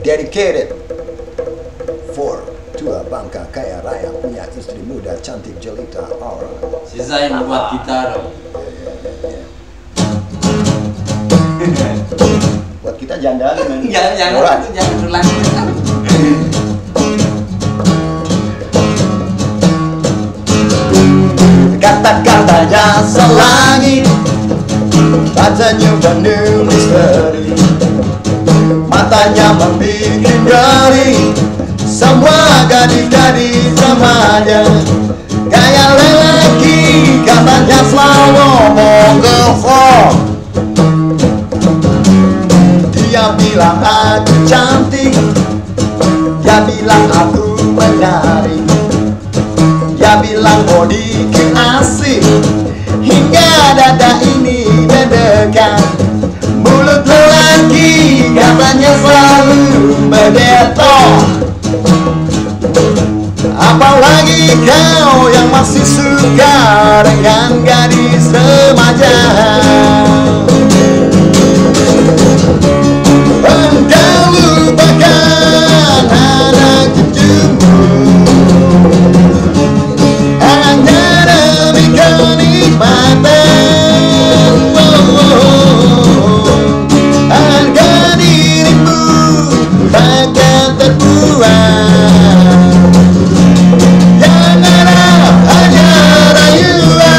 Dedicated for tua bangka kaya raya punya istri muda cantik jelita aura. Sisain buat kita dong. Buat kita janda kan? Jangan berlanjut. Kata-katanya selangit, bacanya penuh misteri, matanya membikin geli semua gadis-gadis remaja. Gaya lelaki katanya selalu menggefok. Dia bilang aku cantik, dia bilang aku menarik, dia bilang bodiku asik, hingga dada ini mendekat. Mulut lelaki katanya selalu mendetok. Apalagi kau yang masih suka dengan gadis remaja. Engkau lupakan anak cucumu hanya demi kenikmatan. Harga dirimu takkan terbuang. Jangan hanya rayuan.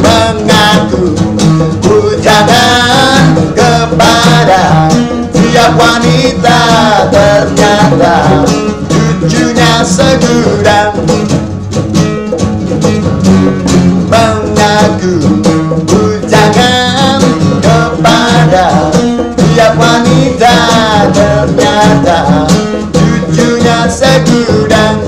Mengaku bujangan kepada tiap wanita, ternyata cucunya segudang. Mengaku bujangan kepada tiap wanita, ternyata cucunya segudang.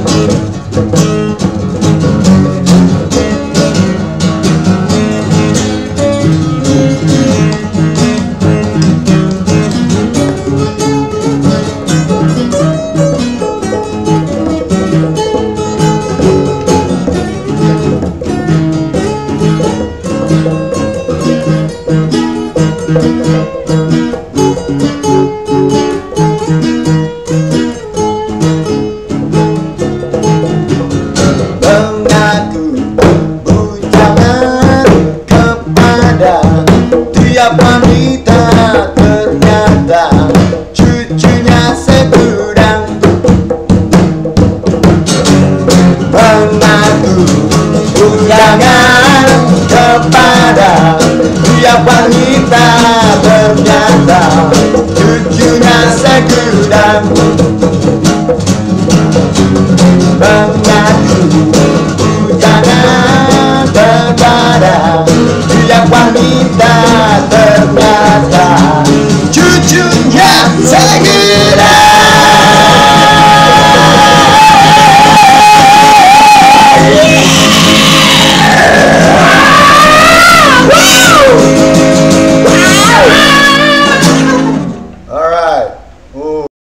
Mengaku bujangan kepada tiap wanita, ternyata cucunya segudang. Mengaku bujangan kepada tiap wanita, ternyata cucunya segudang. Mengaku